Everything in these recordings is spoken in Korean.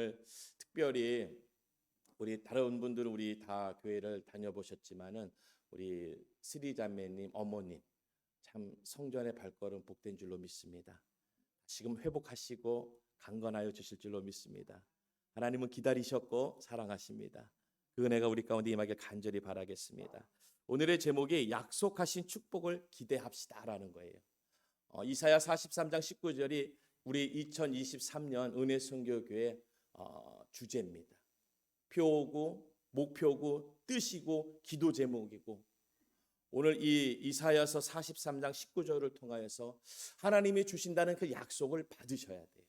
오늘 특별히 우리 다른 분들은 우리 다 교회를 다녀보셨지만은 우리 스리자매님 어머님 참 성전의 발걸음 복된 줄로 믿습니다. 지금 회복하시고 강건하여 주실 줄로 믿습니다. 하나님은 기다리셨고 사랑하십니다. 그 은혜가 우리 가운데 임하길 간절히 바라겠습니다. 오늘의 제목이 약속하신 축복을 기대합시다라는 거예요. 이사야 43장 19절이 우리 2023년 은혜선교교회 주제입니다. 표고, 목표고, 뜻이고, 기도 제목이고, 오늘 이 이사야서 43장 19절을 통하여서 하나님이 주신다는 그 약속을 받으셔야 돼요.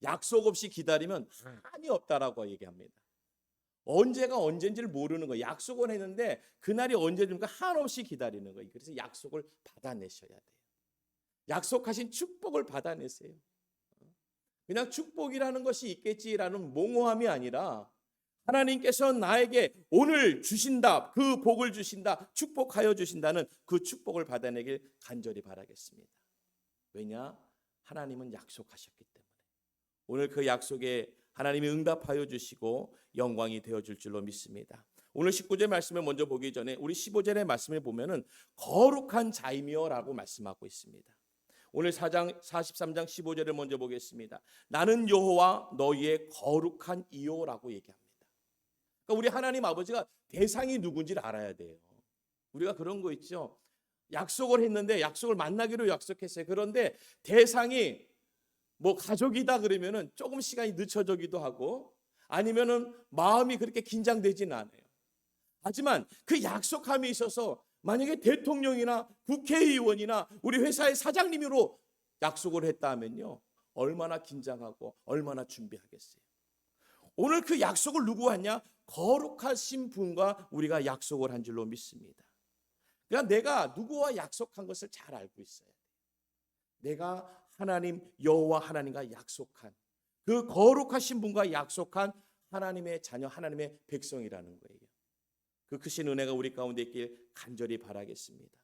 약속 없이 기다리면 한이 없다라고 얘기합니다. 언제가 언제인지를 모르는 거예요. 약속은 했는데 그날이 언제든가 한없이 기다리는 거예요. 그래서 약속을 받아내셔야 돼요. 약속하신 축복을 받아내세요. 그냥 축복이라는 것이 있겠지라는 몽호함이 아니라 하나님께서 나에게 오늘 주신다, 그 복을 주신다, 축복하여 주신다는 그 축복을 받아내길 간절히 바라겠습니다. 왜냐? 하나님은 약속하셨기 때문에. 오늘 그 약속에 하나님이 응답하여 주시고 영광이 되어줄 줄로 믿습니다. 오늘 19절 말씀을 먼저 보기 전에 우리 15절의 말씀을 보면은 거룩한 자이며라고 말씀하고 있습니다. 오늘 43장 15절을 먼저 보겠습니다. 나는 여호와 너희의 거룩한 이요라고 얘기합니다. 그러니까 우리 하나님 아버지가 대상이 누군지를 알아야 돼요. 우리가 그런 거 있죠. 약속을 했는데 약속을 만나기로 약속했어요. 그런데 대상이 뭐 가족이다 그러면은 조금 시간이 늦춰지기도 하고 아니면은 마음이 그렇게 긴장되지는 않아요. 하지만 그 약속함에 있어서 만약에 대통령이나 국회의원이나 우리 회사의 사장님으로 약속을 했다 하면요, 얼마나 긴장하고 얼마나 준비하겠어요. 오늘 그 약속을 누구 하냐? 거룩하신 분과 우리가 약속을 한 줄로 믿습니다. 그러니까 내가 누구와 약속한 것을 잘 알고 있어야 돼요. 내가 하나님 여호와 하나님과 약속한 그 거룩하신 분과 약속한 하나님의 자녀, 하나님의 백성이라는 거예요. 그 크신 은혜가 우리 가운데 있길 간절히 바라겠습니다.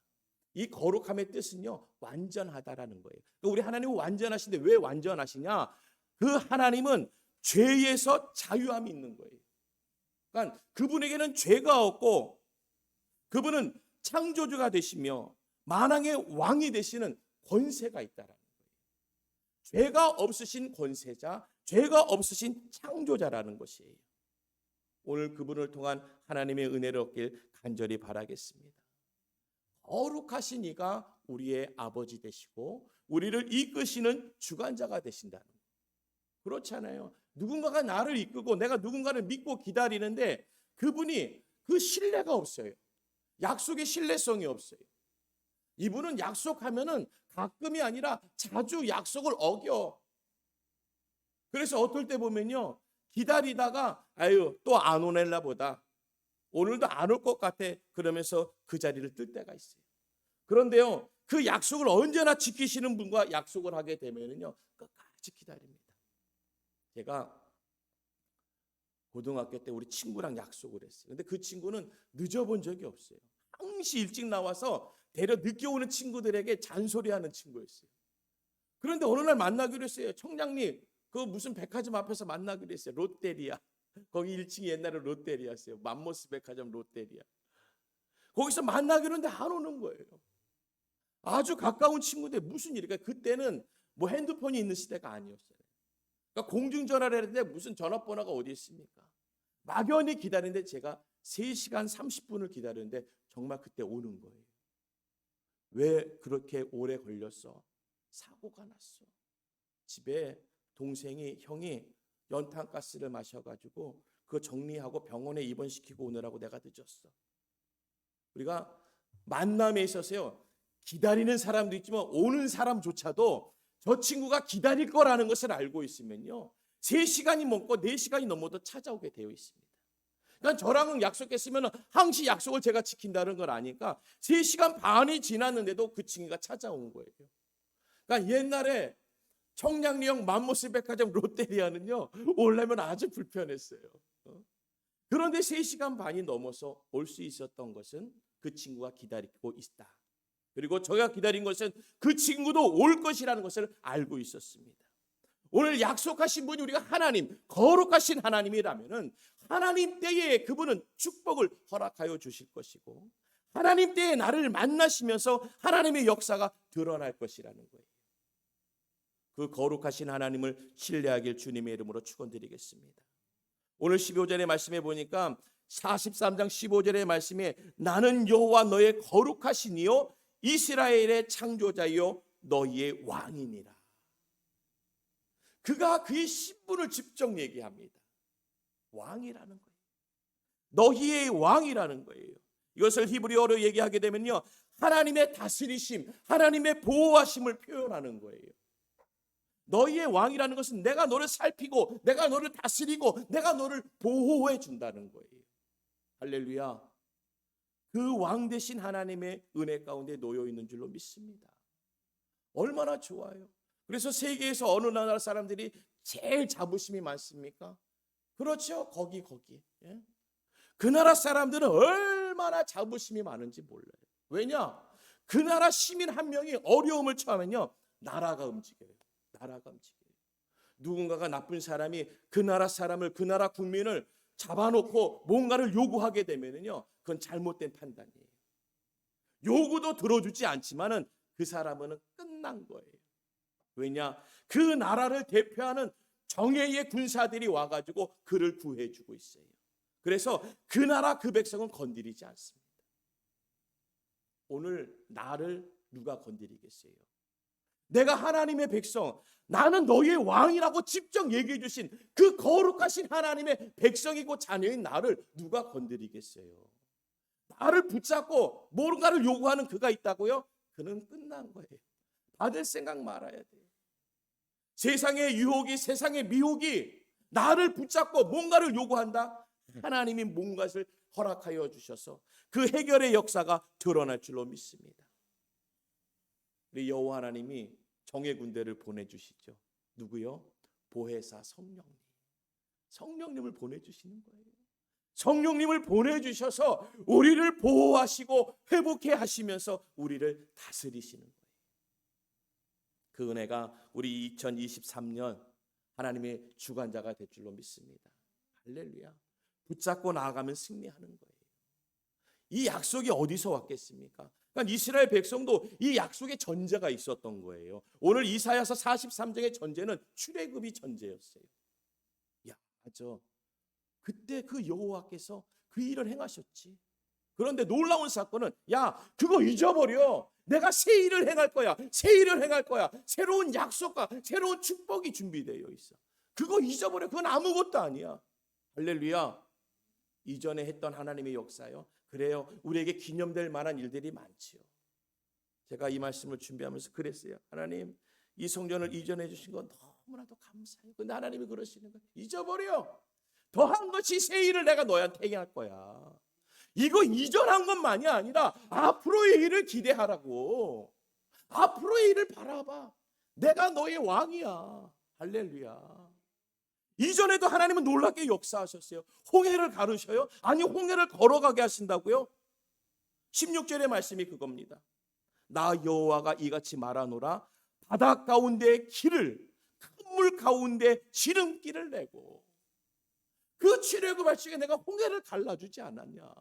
이 거룩함의 뜻은요, 완전하다라는 거예요. 그러니까 우리 하나님은 완전하신데 왜 완전하시냐? 그 하나님은 죄에서 자유함이 있는 거예요. 그러니까 그분에게는 죄가 없고 그분은 창조주가 되시며 만왕의 왕이 되시는 권세가 있다라는 거예요. 죄가 없으신 권세자, 죄가 없으신 창조자라는 것이에요. 오늘 그분을 통한 하나님의 은혜를 얻길 간절히 바라겠습니다. 거룩하신 이가 우리의 아버지 되시고 우리를 이끄시는 주관자가 되신다는 거예요. 그렇잖아요. 누군가가 나를 이끄고 내가 누군가를 믿고 기다리는데 그분이 그 신뢰가 없어요. 약속의 신뢰성이 없어요. 이분은 약속하면은 가끔이 아니라 자주 약속을 어겨. 그래서 어떨 때 보면요, 기다리다가 아유 또 안 오넬라 보다, 오늘도 안 올 것 같아, 그러면서 그 자리를 뜰 때가 있어요. 그런데요, 그 약속을 언제나 지키시는 분과 약속을 하게 되면은요, 끝까지 기다립니다. 제가 고등학교 때 우리 친구랑 약속을 했어요. 근데 그 친구는 늦어본 적이 없어요. 항시 일찍 나와서 대려 늦게 오는 친구들에게 잔소리하는 친구였어요. 그런데 어느 날 만나기로 했어요. 청량리 그 무슨 백화점 앞에서 만나기로 했어요. 롯데리아. 거기 1층이 옛날에 롯데리아였어요. 맘모스 백화점 롯데리아. 거기서 만나기로 했는데 안 오는 거예요. 아주 가까운 친구인데 무슨 일일까? 그때는 뭐 핸드폰이 있는 시대가 아니었어요. 그러니까 공중전화를 했는데 무슨 전화번호가 어디 있습니까? 막연히 기다리는데 제가 3시간 30분을 기다렸는데 정말 그때 오는 거예요. 왜 그렇게 오래 걸렸어? 사고가 났어. 집에 형이 연탄가스를 마셔가지고 그거 정리하고 병원에 입원시키고 오느라고 내가 늦었어. 우리가 만남에 있어서요, 기다리는 사람도 있지만 오는 사람조차도 저 친구가 기다릴 거라는 것을 알고 있으면요, 3시간이 넘고 4시간이 넘어도 찾아오게 되어 있습니다. 그러니까 저랑은 약속했으면 항시 약속을 제가 지킨다는 걸 아니까 3시간 반이 지났는데도 그 친구가 찾아온 거예요. 그러니까 옛날에 청량리역 맘모스 백화점 롯데리아는요, 오려면 아주 불편했어요. 그런데 3시간 반이 넘어서 올 수 있었던 것은 그 친구가 기다리고 있다. 그리고 저가 기다린 것은 그 친구도 올 것이라는 것을 알고 있었습니다. 오늘 약속하신 분이 우리가 하나님, 거룩하신 하나님이라면은 하나님 때에 그분은 축복을 허락하여 주실 것이고, 하나님 때에 나를 만나시면서 하나님의 역사가 드러날 것이라는 거예요. 그 거룩하신 하나님을 신뢰하길 주님의 이름으로 축원드리겠습니다. 오늘 15절의 말씀에 보니까 43장 15절의 말씀에 나는 여호와 너의 거룩하시니요 이스라엘의 창조자요 너희의 왕이니라. 그가 그의 신분을 직접 얘기합니다. 왕이라는 거예요. 너희의 왕이라는 거예요. 이것을 히브리어로 얘기하게 되면요, 하나님의 다스리심, 하나님의 보호하심을 표현하는 거예요. 너희의 왕이라는 것은 내가 너를 살피고 내가 너를 다스리고 내가 너를 보호해 준다는 거예요. 할렐루야. 그 왕 되신 하나님의 은혜 가운데 놓여 있는 줄로 믿습니다. 얼마나 좋아요. 그래서 세계에서 어느 나라 사람들이 제일 자부심이 많습니까? 그렇죠. 거기. 예? 그 나라 사람들은 얼마나 자부심이 많은지 몰라요. 왜냐? 그 나라 시민 한 명이 어려움을 처하면요, 나라가 움직여요. 누군가가 나쁜 사람이 그 나라 사람을, 그 나라 국민을 잡아놓고 뭔가를 요구하게 되면요, 그건 잘못된 판단이에요. 요구도 들어주지 않지만은 그 사람은 끝난 거예요. 왜냐? 그 나라를 대표하는 정예의 군사들이 와가지고 그를 구해주고 있어요. 그래서 그 나라 그 백성은 건드리지 않습니다. 오늘 나를 누가 건드리겠어요? 내가 하나님의 백성, 나는 너의 왕이라고 직접 얘기해 주신 그 거룩하신 하나님의 백성이고 자녀인 나를 누가 건드리겠어요? 나를 붙잡고 뭔가를 요구하는 그가 있다고요? 그는 끝난 거예요. 받을 생각 말아야 돼요. 세상의 유혹이, 세상의 미혹이 나를 붙잡고 뭔가를 요구한다? 하나님이 뭔가를 허락하여 주셔서 그 해결의 역사가 드러날 줄로 믿습니다. 우리 여호와 하나님이 정예 군대를 보내주시죠. 누구요? 보혜사 성령님. 성령님을 보내주시는 거예요. 성령님을 보내주셔서 우리를 보호하시고 회복해 하시면서 우리를 다스리시는 거예요. 그 은혜가 우리 2023년 하나님의 주관자가 될 줄로 믿습니다. 할렐루야. 붙잡고 나아가면 승리하는 거예요. 이 약속이 어디서 왔겠습니까? 그러니까 이스라엘 백성도 이 약속의 전제가 있었던 거예요. 오늘 이사야서 43장의 전제는 출애굽이 전제였어요. 야, 맞아. 그때 그 여호와께서 그 일을 행하셨지. 그런데 놀라운 사건은, 야, 그거 잊어버려. 내가 새 일을 행할 거야. 새 일을 행할 거야. 새로운 약속과 새로운 축복이 준비되어 있어. 그거 잊어버려. 그건 아무것도 아니야. 할렐루야. 이전에 했던 하나님의 역사요. 그래요. 우리에게 기념될 만한 일들이 많지요. 제가 이 말씀을 준비하면서 그랬어요. 하나님, 이 성전을 이전해 주신 건 너무나도 감사해요. 근데 하나님이 그러시는 거예요. 잊어버려. 더한 것이 새 일을 내가 너한테 행할 거야. 이거 이전한 것만이 아니라 앞으로의 일을 기대하라고. 앞으로의 일을 바라봐. 내가 너의 왕이야. 할렐루야. 이전에도 하나님은 놀랍게 역사하셨어요. 홍해를 가르셔요? 아니, 홍해를 걸어가게 하신다고요? 16절의 말씀이 그겁니다. 나 여호와가 이같이 말하노라. 바다 가운데 길을, 큰 물 가운데 지름길을 내고. 그 출애굽할 적에 내가 홍해를 갈라주지 않았냐?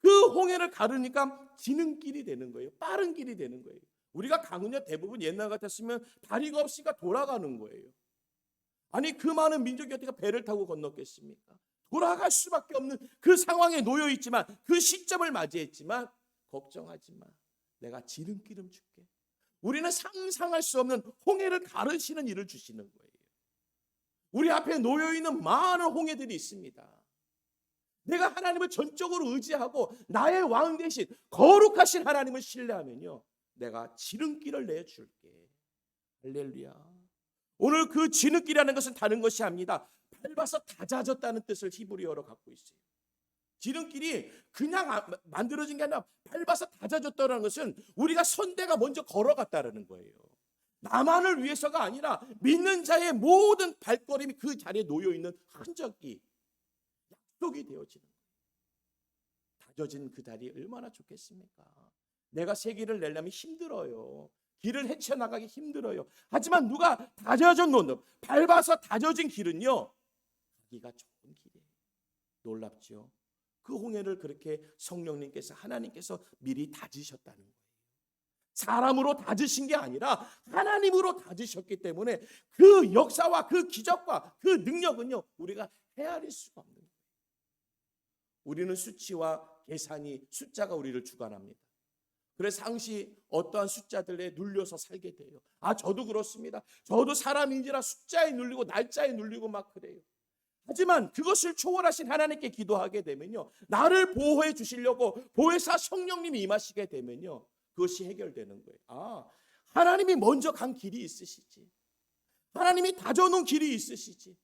그 홍해를 가르니까 지름길이 되는 거예요. 빠른 길이 되는 거예요. 우리가 강은요, 대부분 옛날 같았으면 다리가 없으니까 돌아가는 거예요. 아니, 그 많은 민족이 어떻게 배를 타고 건넜겠습니까? 돌아갈 수밖에 없는 그 상황에 놓여 있지만, 그 시점을 맞이했지만 걱정하지 마. 내가 지름길을 줄게. 우리는 상상할 수 없는 홍해를 가르시는 일을 주시는 거예요. 우리 앞에 놓여 있는 많은 홍해들이 있습니다. 내가 하나님을 전적으로 의지하고 나의 왕 대신 거룩하신 하나님을 신뢰하면요, 내가 지름길을 내줄게. 할렐루야. 오늘 그 지름길이라는 것은 다른 것이 아닙니다. 밟아서 다져졌다는 뜻을 히브리어로 갖고 있어요. 지름길이 그냥 만들어진 게 아니라 밟아서 다져졌다는 것은 우리가 선대가 먼저 걸어갔다는 거예요. 나만을 위해서가 아니라 믿는 자의 모든 발걸음이 그 자리에 놓여 있는 흔적이, 약속이 되어지는 거예요. 다져진 그 다리 얼마나 좋겠습니까? 내가 새 길을 내려면 힘들어요. 길을 헤쳐나가기 힘들어요. 하지만 누가 다져져 놓는, 밟아서 다져진 길은요, 가기가 좋은 길이에요. 놀랍죠? 그 홍해를 그렇게 성령님께서, 하나님께서 미리 다지셨다는 거예요. 사람으로 다지신 게 아니라 하나님으로 다지셨기 때문에 그 역사와 그 기적과 그 능력은요, 우리가 헤아릴 수가 없는 거예요. 우리는 수치와 계산이, 숫자가 우리를 주관합니다. 그래서 항시 어떠한 숫자들에 눌려서 살게 돼요. 저도 그렇습니다. 저도 사람인지라 숫자에 눌리고 날짜에 눌리고 막 그래요. 하지만 그것을 초월하신 하나님께 기도하게 되면요, 나를 보호해 주시려고 보혜사 성령님이 임하시게 되면요, 그것이 해결되는 거예요. 하나님이 먼저 간 길이 있으시지. 하나님이 다져놓은 길이 있으시지.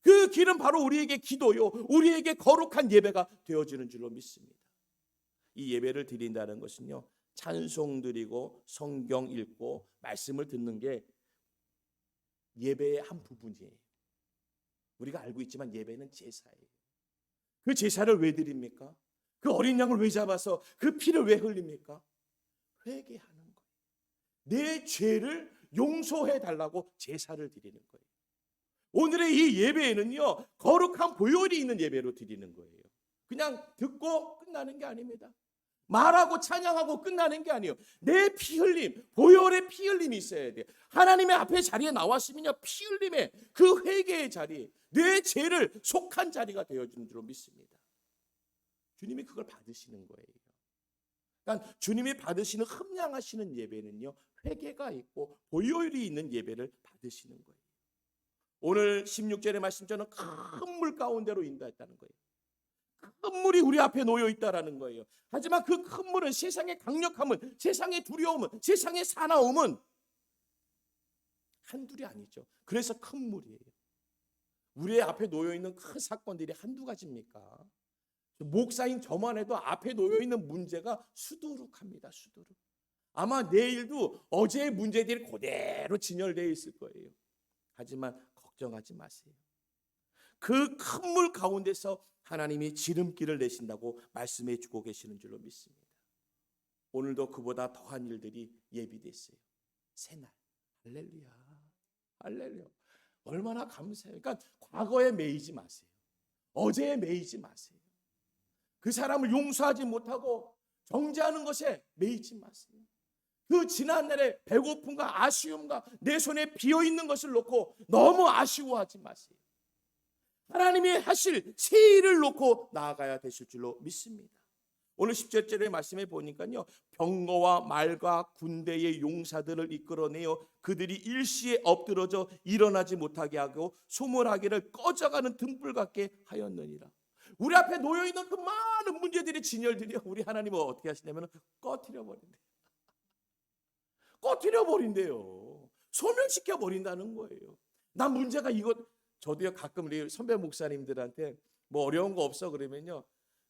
그 길은 바로 우리에게 기도요, 우리에게 거룩한 예배가 되어지는 줄로 믿습니다. 이 예배를 드린다는 것은요, 찬송 드리고 성경 읽고 말씀을 듣는 게 예배의 한 부분이에요. 우리가 알고 있지만 예배는 제사예요. 그 제사를 왜 드립니까? 그 어린 양을 왜 잡아서 그 피를 왜 흘립니까? 회개하는 거예요. 내 죄를 용서해 달라고 제사를 드리는 거예요. 오늘의 이 예배에는요, 거룩한 보혈이 있는 예배로 드리는 거예요. 그냥 듣고 끝나는 게 아닙니다. 말하고 찬양하고 끝나는 게 아니에요. 내 피 흘림, 보혈의 피 흘림이 있어야 돼요. 하나님의 앞에 자리에 나왔으면요, 피 흘림의 그 회개의 자리, 내 죄를 속한 자리가 되어지는 줄로 믿습니다. 주님이 그걸 받으시는 거예요. 그러니까 주님이 받으시는 흠양하시는 예배는요, 회개가 있고 보혈이 있는 예배를 받으시는 거예요. 오늘 16절의 말씀처럼 큰 물 가운데로 인도했다는 거예요. 큰 물이 우리 앞에 놓여 있다라는 거예요. 하지만 그 큰 물은 세상의 강력함은, 세상의 두려움은, 세상의 사나움은 한둘이 아니죠. 그래서 큰 물이에요. 우리 앞에 놓여 있는 큰 사건들이 한두 가지입니까? 목사인 저만 해도 앞에 놓여 있는 문제가 수두룩합니다. 수두룩. 아마 내일도 어제의 문제들이 그대로 진열되어 있을 거예요. 하지만 걱정하지 마세요. 그 큰 물 가운데서 하나님이 지름길을 내신다고 말씀해 주고 계시는 줄로 믿습니다. 오늘도 그보다 더한 일들이 예비됐어요. 새날. 할렐루야. 할렐루야. 얼마나 감사해요. 그러니까 과거에 매이지 마세요. 어제에 매이지 마세요. 그 사람을 용서하지 못하고 정죄하는 것에 매이지 마세요. 그 지난날의 배고픔과 아쉬움과 내 손에 비어있는 것을 놓고 너무 아쉬워하지 마세요. 하나님이 하실 새 일을 놓고 나아가야 되실 줄로 믿습니다. 오늘 10절절의 말씀에 보니까요, 병거와 말과 군대의 용사들을 이끌어내어 그들이 일시에 엎드러져 일어나지 못하게 하고 소멸하기를 꺼져가는 등불 같게 하였느니라. 우리 앞에 놓여있는 그 많은 문제들이, 진열들이 우리 하나님은 어떻게 하시냐면 꺼트려 버린대요. 꺼트려 버린대요. 소멸시켜 버린다는 거예요. 난 문제가 이것. 저도요, 가끔 우리 선배 목사님들한테 뭐 어려운 거 없어 그러면요,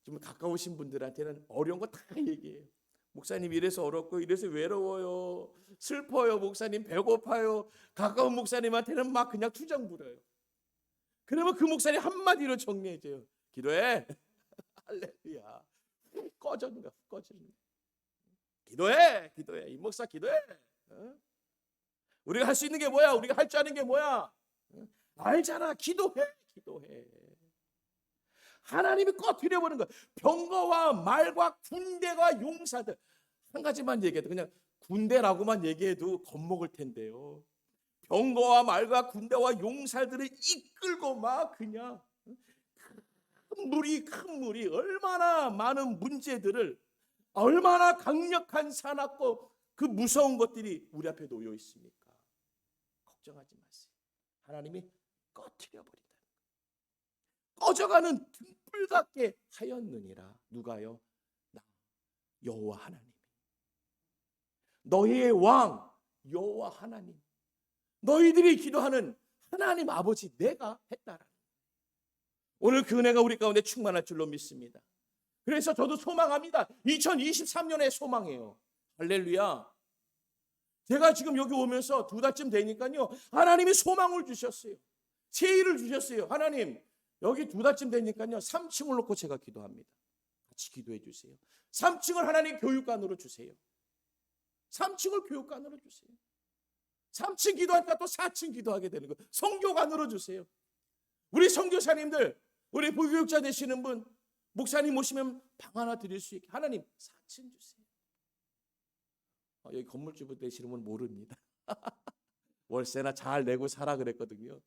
좀 가까우신 분들한테는 어려운 거 다 얘기해요. 목사님 이래서 어렵고 이래서 외로워요, 슬퍼요, 목사님 배고파요. 가까운 목사님한테는 막 그냥 투정 부려요. 그러면 그 목사님 한마디로 정리해줘요. 기도해. 할렐루야. 꺼져는 거야. 꺼지는 거야. 기도해. 기도해. 이 목사 기도해. 우리가 할 수 있는 게 뭐야? 우리가 할 줄 아는 게 뭐야? 알잖아. 기도해. 기도해. 하나님이 꺼트려버리는 거야. 병거와 말과 군대와 용사들. 한 가지만 얘기해도, 그냥 군대라고만 얘기해도 겁먹을 텐데요, 병거와 말과 군대와 용사들을 이끌고 막 그냥 큰 물이 얼마나 많은 문제들을, 얼마나 강력한 사납고 그 무서운 것들이 우리 앞에 놓여 있습니까? 걱정하지 마세요. 하나님이 꺼트려 버린다. 꺼져가는 등불 같게 하였느니라. 누가요? 나 여호와 하나님, 너희의 왕 여호와 하나님, 너희들이 기도하는 하나님 아버지 내가 했다라는, 오늘 그 은혜가 우리 가운데 충만할 줄로 믿습니다. 그래서 저도 소망합니다. 2023년의 소망이에요. 할렐루야. 제가 지금 여기 오면서 2달쯤 되니까요, 하나님이 소망을 주셨어요. 세일을 주셨어요. 하나님, 여기 2달쯤 되니까요, 3층을 놓고 제가 기도합니다. 같이 기도해 주세요. 3층을 하나님 교육관으로 주세요. 3층을 교육관으로 주세요. 3층 기도하니까 또 4층 기도하게 되는 거예요. 선교관으로 주세요. 우리 선교사님들, 우리 부교육자 되시는 분, 목사님 모시면 방 하나 드릴 수 있게 하나님 4층 주세요. 여기 건물주부 되시는 분 모릅니다. 월세나 잘 내고 살아 그랬거든요.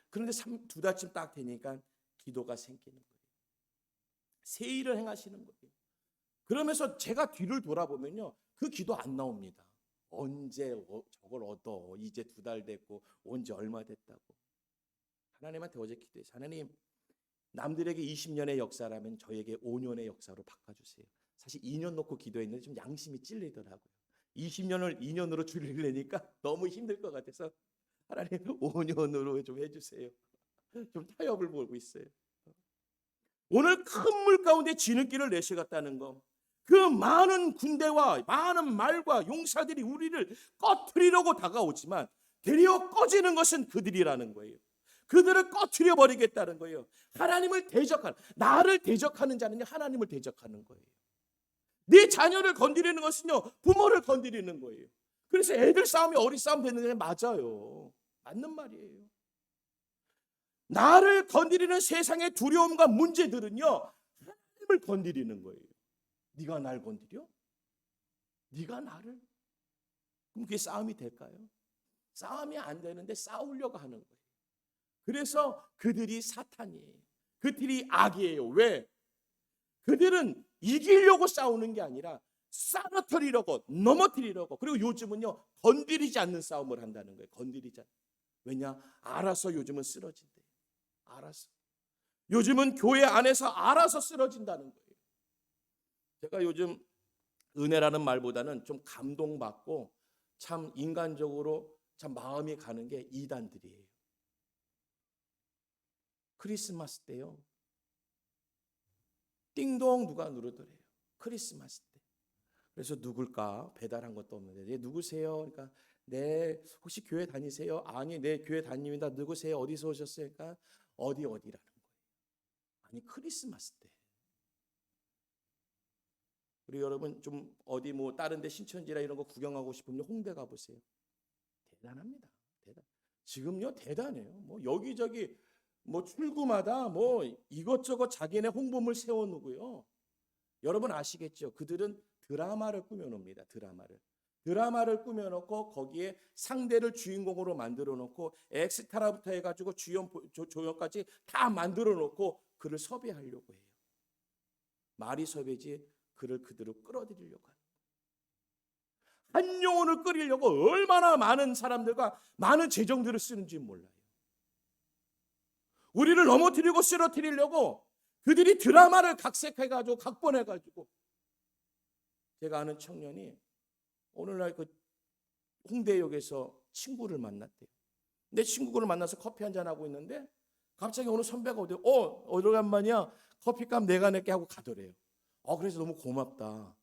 그런데 두 달쯤 딱 되니까 기도가 생기는 거예요. 새 일을 행하시는 거예요. 그러면서 제가 뒤를 돌아보면요, 그 기도 안 나옵니다. 언제 저걸 얻어? 이제 2달 됐고 온 지 얼마 됐다고. 하나님한테 어제 기도해서 하나님, 남들에게 20년의 역사라면 저에게 5년의 역사로 바꿔주세요. 사실 2년 놓고 기도했는데 좀 양심이 찔리더라고요. 20년을 2년으로 줄이려니까 너무 힘들 것 같아서 하나님 5년으로 좀 해주세요. 좀 타협을 보고 있어요. 오늘 큰 물 가운데 지름길을 내셔갔다는 거, 그 많은 군대와 많은 말과 용사들이 우리를 꺼트리려고 다가오지만 되려 꺼지는 것은 그들이라는 거예요. 그들을 꺼트려 버리겠다는 거예요. 하나님을 대적하는, 나를 대적하는 자는 하나님을 대적하는 거예요. 네 자녀를 건드리는 것은요, 부모를 건드리는 거예요. 그래서 애들 싸움이 어리 싸움 되는 게 맞아요. 맞는 말이에요. 나를 건드리는 세상의 두려움과 문제들은요, 하나님을 건드리는 거예요. 네가 날 건드려? 네가 나를? 그럼 그게 싸움이 될까요? 싸움이 안 되는데 싸우려고 하는 거예요. 그래서 그들이 사탄이에요. 그들이 악이에요. 왜? 그들은 이기려고 싸우는 게 아니라 싸러뜨리려고, 넘어뜨리려고, 그리고 요즘은요, 건드리지 않는 싸움을 한다는 거예요. 건드리지 않는. 왜냐? 알아서 요즘은 쓰러진대. 알아서. 요즘은 교회 안에서 알아서 쓰러진다는 거예요. 제가 요즘 은혜라는 말보다는 좀 감동받고 참 인간적으로 참 마음이 가는 게 이단들이에요. 크리스마스 때요, 띵동 누가 누르더래요. 크리스마스 때. 그래서 누굴까? 배달한 것도 없는데, 네, 누구세요? 그러니까 네, 혹시 교회 다니세요? 아니, 네, 교회 다닙니다. 누구세요? 어디서 오셨어요? 그러니까 어디라는 거예요. 아니, 크리스마스 때. 우리 여러분 좀 어디 뭐 다른 데 신천지라 이런 거 구경하고 싶으면 홍대 가보세요. 대단합니다. 지금요 대단해요. 뭐 여기저기 뭐 출구마다 뭐 이것저것 자기네 홍보물 세워놓고요. 여러분 아시겠죠? 그들은 드라마를 꾸며놉니다. 드라마를 꾸며놓고 거기에 상대를 주인공으로 만들어놓고 엑스트라부터 해가지고 주연 조연까지 다 만들어놓고 그를 섭외하려고 해요. 말이 섭외지 그를 그대로 끌어들이려고 하는. 한 영혼을 끌이려고 얼마나 많은 사람들과 많은 재정들을 쓰는지 몰라요. 우리를 넘어뜨리고 쓰러뜨리려고 그들이 드라마를 각색해가지고 각본해가지고. 제가 아는 청년이 오늘날 그 홍대역에서 친구를 만났대요. 내 친구를 만나서 커피 한잔 하고 있는데 갑자기 어느 선배가 오대요. 오래간만이야. 커피값 내가 낼게 하고 가더래요. 그래서 너무 고맙다.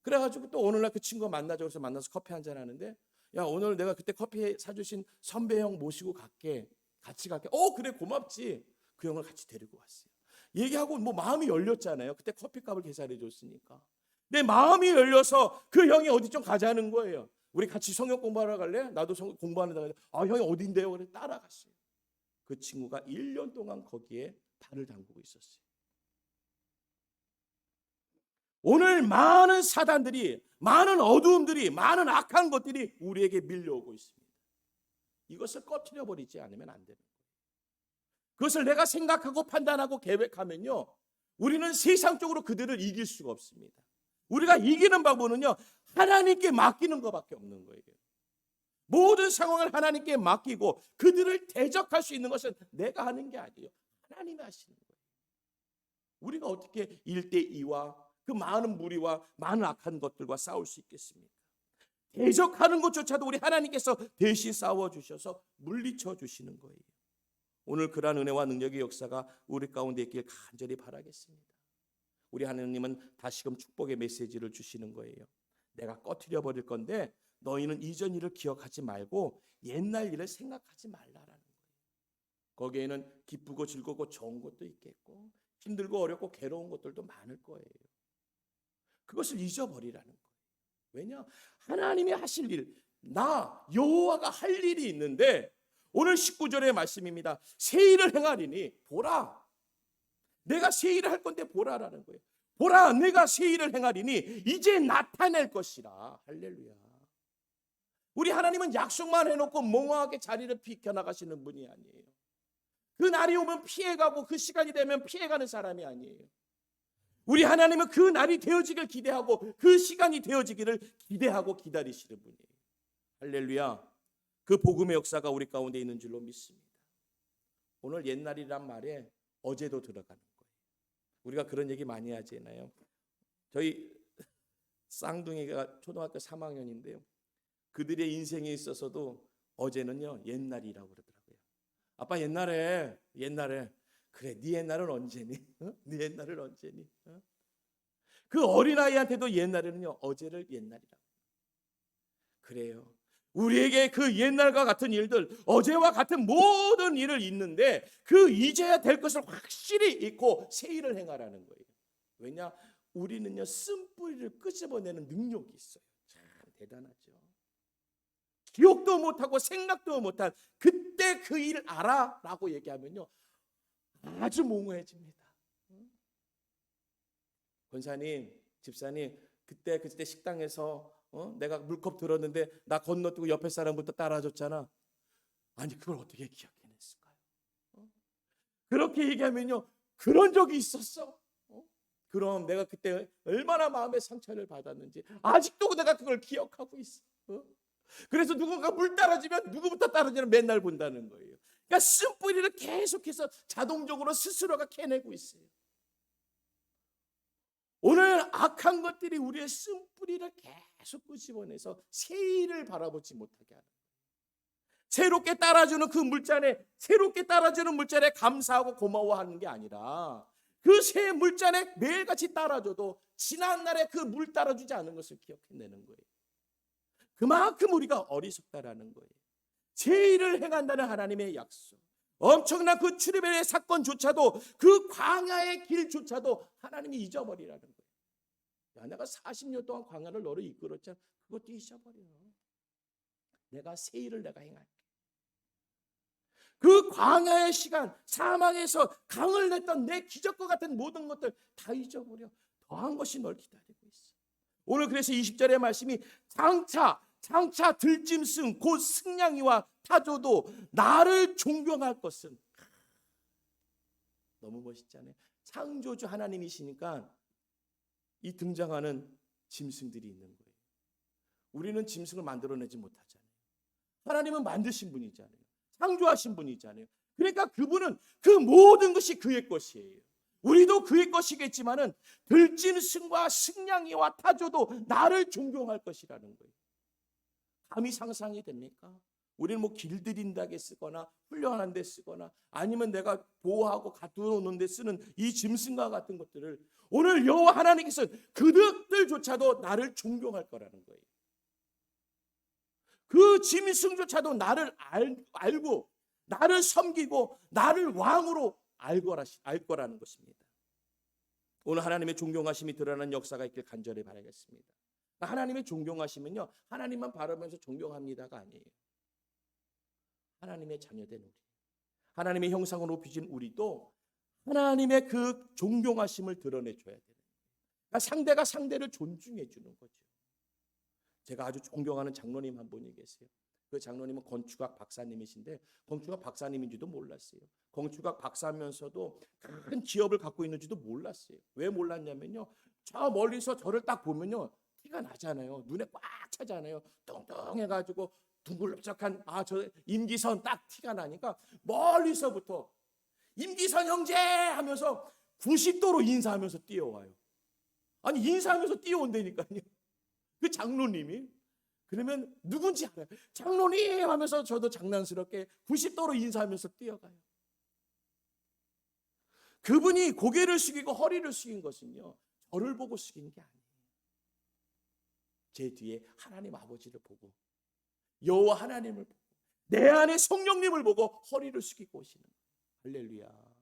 그래가지고 또 오늘날 그 친구 만나자고 해서 만나서 커피 한잔 하는데, 야, 오늘 내가 그때 커피 사주신 선배 형 모시고 갈게. 같이 갈게. 그래, 고맙지. 그 형을 같이 데리고 왔어요. 얘기하고 뭐 마음이 열렸잖아요. 그때 커피값을 계산해 줬으니까. 내 마음이 열려서 그 형이 어디 좀 가자는 거예요. 우리 같이 성경 공부하러 갈래? 나도 성경 공부하는 데 형이 어딘데요? 그래 따라갔어요. 그 친구가 1년 동안 거기에 발을 담그고 있었어요. 오늘 많은 사단들이, 많은 어두움들이, 많은 악한 것들이 우리에게 밀려오고 있습니다. 이것을 꺼트려 버리지 않으면 안 되는 거예요. 그것을 내가 생각하고 판단하고 계획하면요, 우리는 세상적으로 그들을 이길 수가 없습니다. 우리가 이기는 방법은요, 하나님께 맡기는 것밖에 없는 거예요. 모든 상황을 하나님께 맡기고 그들을 대적할 수 있는 것은 내가 하는 게 아니에요. 하나님이 하시는 거예요. 우리가 어떻게 1대2와 그 많은 무리와 많은 악한 것들과 싸울 수 있겠습니까? 대적하는 것조차도 우리 하나님께서 대신 싸워주셔서 물리쳐 주시는 거예요. 오늘 그러한 은혜와 능력의 역사가 우리 가운데 있길 간절히 바라겠습니다. 우리 하나님은 다시금 축복의 메시지를 주시는 거예요. 내가 꺼트려 버릴 건데 너희는 이전 일을 기억하지 말고 옛날 일을 생각하지 말라라는 거예요. 거기에는 기쁘고 즐겁고 좋은 것도 있겠고 힘들고 어렵고 괴로운 것들도 많을 거예요. 그것을 잊어버리라는 거예요. 왜냐? 하나님이 하실 일, 나 여호와가 할 일이 있는데 오늘 19절의 말씀입니다. 새 일을 행하리니 보라. 내가 새 일을 할 건데 보라라는 거예요. 보라, 내가 새 일을 행하리니 이제 나타낼 것이라. 할렐루야. 우리 하나님은 약속만 해놓고 멍하게 자리를 비켜나가시는 분이 아니에요. 그 날이 오면 피해가고 그 시간이 되면 피해가는 사람이 아니에요. 우리 하나님은 그 날이 되어지길 기대하고 그 시간이 되어지기를 기대하고 기다리시는 분이에요. 할렐루야. 그 복음의 역사가 우리 가운데 있는 줄로 믿습니다. 오늘 옛날이란 말에 어제도 들어가는 거예요. 우리가 그런 얘기 많이 하잖아요. 저희 쌍둥이가 초등학교 3학년인데요. 그들의 인생에 있어서도 어제는요 옛날이라고 그러더라고요. 아빠 옛날에 그래 네 옛날은 언제니? 네 옛날은 언제니? 그 어린아이한테도 옛날에는요 어제를 옛날이라고. 그래요. 우리에게 그 옛날과 같은 일들, 어제와 같은 모든 일을 있는데 그 이제야 될 것을 확실히 잊고 새 일을 행하라는 거예요. 왜냐? 우리는요 쓴뿌리를 끄집어내는 능력이 있어요. 참 대단하죠. 기억도 못하고 생각도 못한 그때 그 일 알아라고 얘기하면요 아주 몽호해집니다. 권사님, 집사님, 그때 식당에서 내가 물컵 들었는데 나 건너뛰고 옆에 사람부터 따라줬잖아. 아니 그걸 어떻게 기억해냈을까요? 그렇게 얘기하면요 그런 적이 있었어. 그럼 내가 그때 얼마나 마음의 상처를 받았는지 아직도 내가 그걸 기억하고 있어. 그래서 누군가 물 따라주면 누구부터 따라주는 맨날 본다는 거예요. 그러니까 쓴뿌리를 계속해서 자동적으로 스스로가 캐내고 있어요. 오늘 악한 것들이 우리의 쓴뿌리를 계속 끄집어내서 새 일을 바라보지 못하게 하는 거예요. 새롭게 따라주는 그 물잔에 새롭게 따라주는 물잔에 감사하고 고마워하는 게 아니라 그 새 물잔에 매일같이 따라줘도 지난날에 그 물 따라주지 않은 것을 기억해내는 거예요. 그만큼 우리가 어리석다라는 거예요. 새 일을 행한다는 하나님의 약속, 엄청난 그 출애굽의 사건조차도 그 광야의 길조차도 하나님이 잊어버리라는 거예요. 야, 내가 40년 동안 광야를 너를 이끌었잖아. 그것도 잊어버려. 내가 새 일을 내가 행할게. 그 광야의 시간, 사막에서 강을 냈던 내 기적과 같은 모든 것들 다 잊어버려. 더한 것이 널 기다리고 있어. 오늘 그래서 20절의 말씀이 장차 들짐승 곧 승냥이와 타조도 나를 존경할 것은. 너무 멋있잖아요. 창조주 하나님이시니까 이 등장하는 짐승들이 있는 거예요. 우리는 짐승을 만들어내지 못하잖아요. 하나님은 만드신 분이잖아요. 창조하신 분이잖아요. 그러니까 그분은 그 모든 것이 그의 것이에요. 우리도 그의 것이겠지만은 들짐승과 승냥이와 타조도 나를 존경할 것이라는 거예요. 감히 상상이 됩니까? 우리는 뭐 길들인다게 쓰거나 훈련하는 데 쓰거나 아니면 내가 보호하고 가두어놓는 데 쓰는 이 짐승과 같은 것들을 오늘 여호와 하나님께서 그들조차도 나를 존경할 거라는 거예요. 그 짐승조차도 나를 알고 나를 섬기고 나를 왕으로 알 거라는 것입니다. 오늘 하나님의 존경하심이 드러나는 역사가 있길 간절히 바라겠습니다. 하나님의 존경하심은요 하나님만 바라보면서 존경합니다가 아니에요. 하나님의 자녀된 우리, 하나님의 형상으로 빚은 우리도 하나님의 그 존경하심을 드러내줘야 돼요. 그러니까 상대가 상대를 존중해 주는 거죠. 제가 아주 존경하는 장로님 한 분이 계세요. 그 장로님은 건축학 박사님이신데 건축학 박사님인지도 몰랐어요. 건축학 박사면서도 큰 기업을 갖고 있는지도 몰랐어요. 왜 몰랐냐면요, 저 멀리서 저를 딱 보면요 티가 나잖아요. 눈에 꽉 차잖아요. 뚱뚱해가지고 둥글적한 저 임기선 딱 티가 나니까 멀리서부터 임기선 형제 하면서 90도로 인사하면서 뛰어와요. 아니 인사하면서 뛰어온다니까요. 그 장로님이. 그러면 누군지 알아요. 장로님 하면서 저도 장난스럽게 90도로 인사하면서 뛰어가요. 그분이 고개를 숙이고 허리를 숙인 것은요 저를 보고 숙인 게 아니에요. 제 뒤에 하나님 아버지를 보고 여호와 하나님을 보고 내 안에 성령님을 보고 허리를 숙이고 오시는 거예요. 할렐루야.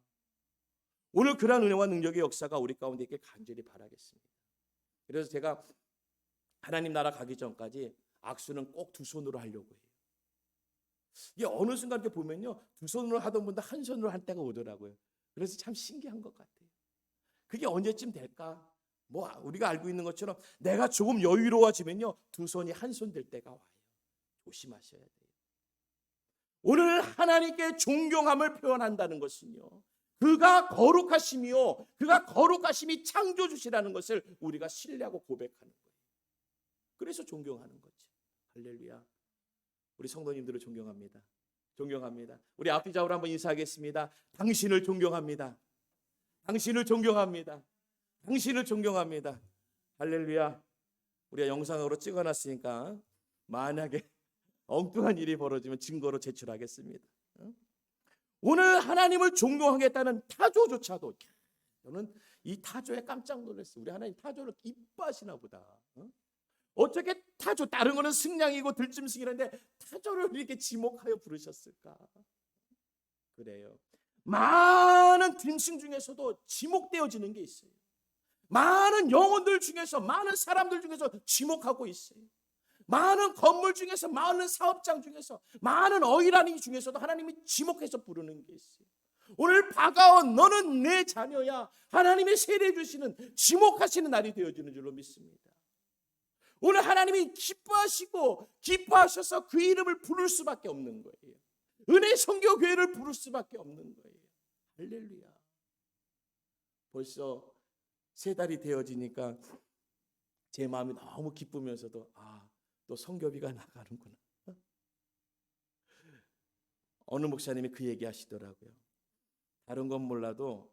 오늘 그러한 은혜와 능력의 역사가 우리 가운데 있게 간절히 바라겠습니다. 그래서 제가 하나님 나라 가기 전까지 악수는 꼭 두 손으로 하려고 해요. 이게 어느 순간 이렇게 보면요, 두 손으로 하던 분도 한 손으로 할 때가 오더라고요. 그래서 참 신기한 것 같아요. 그게 언제쯤 될까? 뭐 우리가 알고 있는 것처럼 내가 조금 여유로워지면요, 두 손이 한 손 될 때가 와요. 조심하셔야 돼요. 오늘 하나님께 존경함을 표현한다는 것은요, 그가 거룩하심이요, 그가 거룩하심이 창조주시라는 것을 우리가 신뢰하고 고백하는 거예요. 그래서 존경하는 거죠. 할렐루야. 우리 성도님들을 존경합니다. 존경합니다. 우리 앞뒤 좌우로 한번 인사하겠습니다. 당신을 존경합니다. 당신을 존경합니다. 당신을 존경합니다. 할렐루야. 우리가 영상으로 찍어놨으니까 만약에 엉뚱한 일이 벌어지면 증거로 제출하겠습니다. 오늘 하나님을 존경하겠다는 타조조차도, 저는 이 타조에 깜짝 놀랐어요. 우리 하나님 타조를 이뻐하시나 보다. 어떻게 타조, 다른 거는 승냥이고 들짐승이라는데 타조를 이렇게 지목하여 부르셨을까? 그래요. 많은 짐승 중에서도 지목되어지는 게 있어요. 많은 영혼들 중에서, 많은 사람들 중에서 지목하고 있어요. 많은 건물 중에서, 많은 사업장 중에서, 많은 어이라니 중에서도 하나님이 지목해서 부르는 게 있어요. 오늘 바가온 너는 내 자녀야. 하나님의 세례 주시는, 지목하시는 날이 되어지는 줄로 믿습니다. 오늘 하나님이 기뻐하시고 기뻐하셔서 그 이름을 부를 수밖에 없는 거예요. 은혜 선교교회를 부를 수밖에 없는 거예요. 할렐루야. 벌써 3달이 되어지니까 제 마음이 너무 기쁘면서도 또 선교비가 나가는구나. 어느 목사님이 그 얘기 하시더라고요. 다른 건 몰라도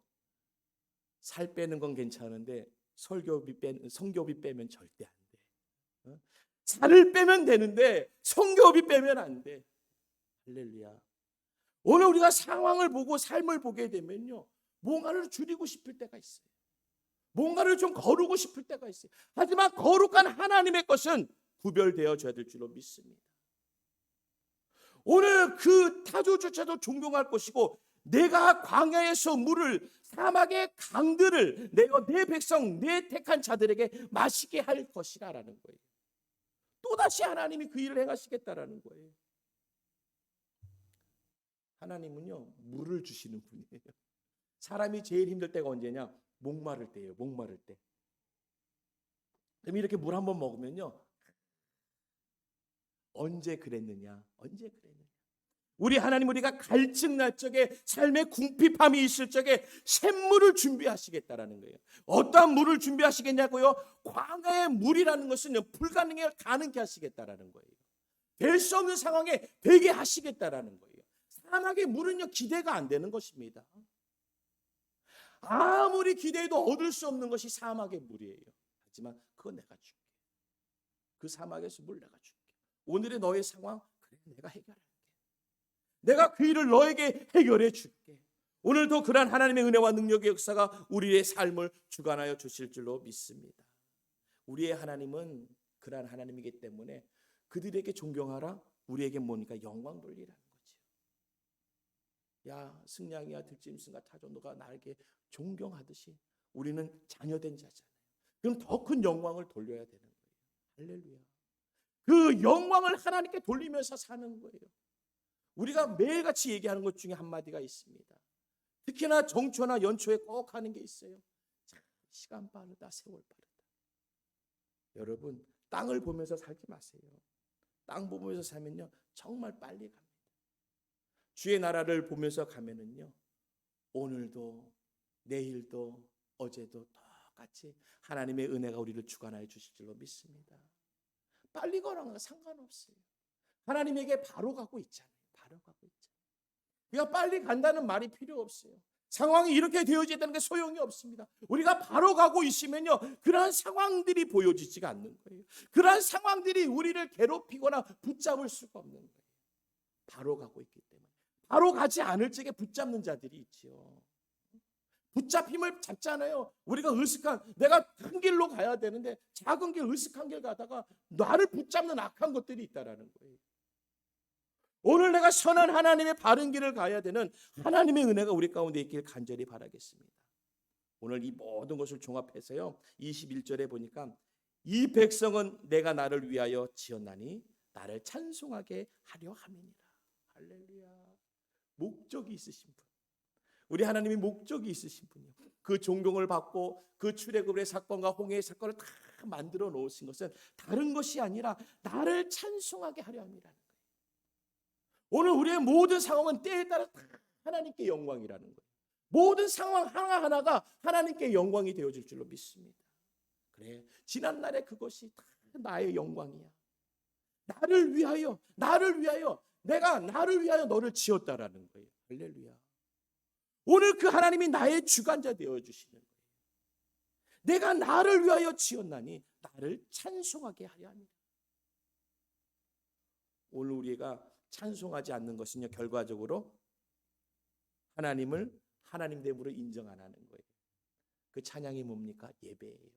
살 빼는 건 괜찮은데 선교비 빼면 절대 안 돼. 살을 빼면 되는데 선교비 빼면 안 돼. 할렐루야. 오늘 우리가 상황을 보고 삶을 보게 되면요, 뭔가를 줄이고 싶을 때가 있어요. 뭔가를 좀 거르고 싶을 때가 있어요. 하지만 거룩한 하나님의 것은 구별되어져야 될 줄로 믿습니다. 오늘 그 타조조차도 존경할 것이고, 내가 광야에서 물을, 사막의 강들을 내가 내 백성, 내 택한 자들에게 마시게 할 것이라는 거예요. 또다시 하나님이 그 일을 행하시겠다라는 거예요. 하나님은요, 물을 주시는 분이에요. 사람이 제일 힘들 때가 언제냐? 목마를 때예요. 목마를 때. 그럼 이렇게 물 한번 먹으면요, 언제 그랬느냐? 언제 그랬느냐? 우리 하나님, 우리가 갈증 날 적에, 삶의 궁핍함이 있을 적에 샘물을 준비하시겠다라는 거예요. 어떠한 물을 준비하시겠냐고요? 광야의 물이라는 것은요, 불가능에 가능케 하시겠다라는 거예요. 될 수 없는 상황에 되게 하시겠다라는 거예요. 사막의 물은요, 기대가 안 되는 것입니다. 아무리 기대해도 얻을 수 없는 것이 사막의 물이에요. 하지만 그거 내가 줄게. 그 사막에서 물 내가 줄게. 오늘의 너의 상황, 그래, 내가 해결할게. 내가 그 일을 너에게 해결해 줄게. 오늘도 그러한 하나님의 은혜와 능력의 역사가 우리의 삶을 주관하여 주실 줄로 믿습니다. 우리의 하나님은 그러한 하나님이기 때문에 그들에게 존경하라. 우리에게 뭐니까 영광 돌리라는 거죠. 야, 승냥이야, 들짐승과 타조, 너가 나에게 존경하듯이 우리는 자녀된 자잖아요. 그럼 더 큰 영광을 돌려야 되는 거예요. 할렐루야. 그 영광을 하나님께 돌리면서 사는 거예요. 우리가 매일같이 얘기하는 것 중에 한마디가 있습니다. 특히나 정초나 연초에 꼭 하는 게 있어요. 시간 빠르다, 세월 빠르다. 여러분, 땅을 보면서 살지 마세요. 땅 보면서 살면요, 정말 빨리 갑니다. 주의 나라를 보면서 가면은요, 오늘도 내일도 어제도 똑같이 하나님의 은혜가 우리를 주관하여 주실 줄로 믿습니다. 빨리 걸어가 상관없어요. 하나님에게 바로 가고 있잖아요. 바로 가고 있잖아요. 우리가 빨리 간다는 말이 필요 없어요. 상황이 이렇게 되어지다는 게 소용이 없습니다. 우리가 바로 가고 있으면요, 그러한 상황들이 보여지지가 않는 거예요. 그러한 상황들이 우리를 괴롭히거나 붙잡을 수가 없는 거예요. 바로 가고 있기 때문에. 바로 가지 않을 적에 붙잡는 자들이 있지요. 붙잡힘을 잡잖아요. 우리가 내가 큰 길로 가야 되는데 작은 길, 으슥한 길 가다가 나를 붙잡는 악한 것들이 있다라는 거예요. 오늘 내가 선한 하나님의 바른 길을 가야 되는 하나님의 은혜가 우리 가운데 있길 간절히 바라겠습니다. 오늘 이 모든 것을 종합해서요, 21절에 보니까 이 백성은 내가 나를 위하여 지었나니 나를 찬송하게 하려 함이니라. 할렐루야. 목적이 있으신 분, 우리 하나님이 목적이 있으신 분이요. 그 존경을 받고 그 출애굽의 사건과 홍해의 사건을 다 만들어 놓으신 것은 다른 것이 아니라 나를 찬송하게 하려 함이라는 거예요. 오늘 우리의 모든 상황은 때에 따라 다 하나님께 영광이라는 거예요. 모든 상황 하나하나가 하나님께 영광이 되어질 줄로 믿습니다. 그래, 지난날에 그것이 다 나의 영광이야. 나를 위하여 내가 나를 위하여 너를 지었다라는 거예요. 할렐루야. 오늘 그 하나님이 나의 주관자 되어주시는 거예요. 내가 나를 위하여 지었나니 나를 찬송하게 하려 합니다. 오늘 우리가 찬송하지 않는 것은요, 결과적으로 하나님을 하나님됨으로 인정 안 하는 거예요. 그 찬양이 뭡니까? 예배예요.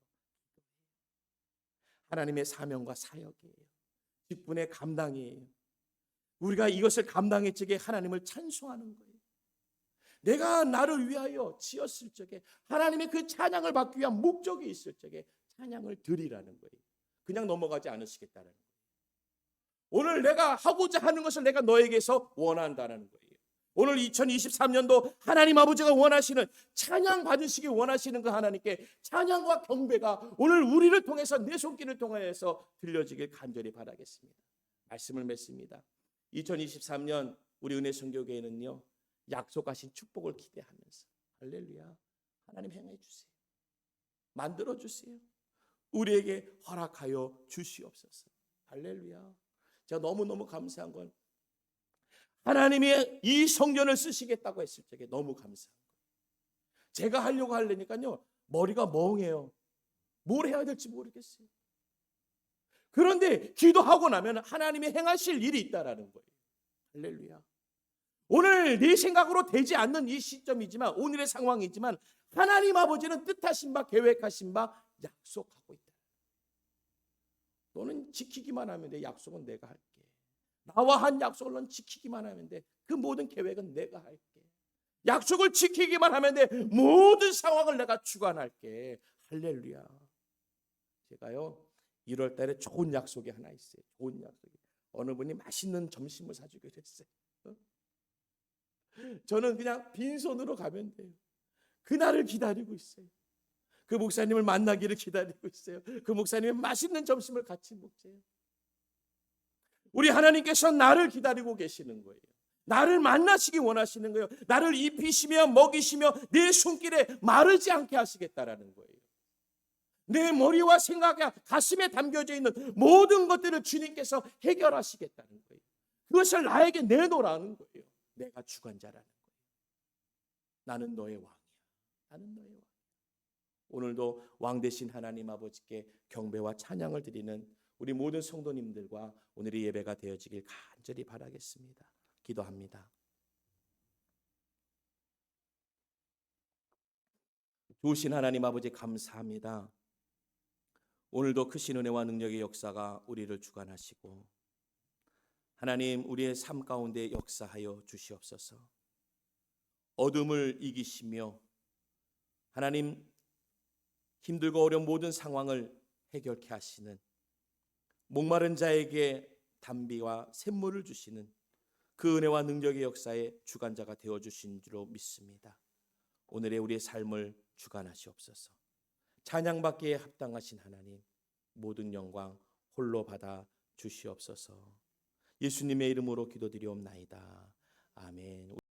하나님의 사명과 사역이에요. 직분의 감당이에요. 우리가 이것을 감당할 적에 하나님을 찬송하는 거예요. 내가 나를 위하여 지었을 적에 하나님의 그 찬양을 받기 위한 목적이 있을 적에 찬양을 드리라는 거예요. 그냥 넘어가지 않으시겠다는 거예요. 오늘 내가 하고자 하는 것을 내가 너에게서 원한다는 거예요. 오늘 2023년도 하나님 아버지가 원하시는, 찬양 받으시기 원하시는 그 하나님께 찬양과 경배가 오늘 우리를 통해서, 내 손길을 통해서 들려지길 간절히 바라겠습니다. 말씀을 맺습니다. 2023년 우리 은혜 선교교회는요, 약속하신 축복을 기대하면서, 할렐루야, 하나님 행해 주세요. 만들어 주세요. 우리에게 허락하여 주시옵소서. 할렐루야. 제가 너무너무 감사한 건 하나님이 이 성전을 쓰시겠다고 했을 적에 너무 감사한 거예요. 제가 하려고 하려니까요, 머리가 멍해요. 뭘 해야 될지 모르겠어요. 그런데 기도하고 나면 하나님이 행하실 일이 있다라는 거예요. 할렐루야. 오늘 내 생각으로 되지 않는 이 시점이지만, 오늘의 상황이지만 하나님 아버지는 뜻하신 바, 계획하신 바 약속하고 있다. 너는 지키기만 하면 돼. 약속은 내가 할게. 나와 한 약속을 넌 지키기만 하면 돼. 그 모든 계획은 내가 할게. 약속을 지키기만 하면 돼. 모든 상황을 내가 주관할게. 할렐루야. 제가요, 1월 달에 좋은 약속이 하나 있어요. 좋은 약속이. 어느 분이 맛있는 점심을 사주게 됐어요. 저는 그냥 빈손으로 가면 돼요. 그날을 기다리고 있어요. 그 목사님을 만나기를 기다리고 있어요. 그 목사님의 맛있는 점심을 같이 먹재요. 우리 하나님께서 나를 기다리고 계시는 거예요. 나를 만나시기 원하시는 거예요. 나를 입히시며 먹이시며 내 손길에 마르지 않게 하시겠다라는 거예요. 내 머리와 생각에 가슴에 담겨져 있는 모든 것들을 주님께서 해결하시겠다는 거예요. 그것을 나에게 내놓으라는 거예요. 내가 주관자라는 거예요. 나는 너의 왕이야. 나는 너의 왕. 오늘도 왕 되신 하나님 아버지께 경배와 찬양을 드리는 우리 모든 성도님들과 오늘의 예배가 되어지길 간절히 바라겠습니다. 기도합니다. 좋으신 하나님 아버지, 감사합니다. 오늘도 크신 은혜와 능력의 역사가 우리를 주관하시고, 하나님, 우리의 삶 가운데 역사하여 주시옵소서. 어둠을 이기시며 하나님, 힘들고 어려운 모든 상황을 해결케 하시는, 목마른 자에게 담비와 샘물을 주시는 그 은혜와 능력의 역사의 주관자가 되어주신 줄로 믿습니다. 오늘의 우리의 삶을 주관하시옵소서. 찬양받기에 합당하신 하나님, 모든 영광 홀로 받아 주시옵소서. 예수님의 이름으로 기도드리옵나이다. 아멘.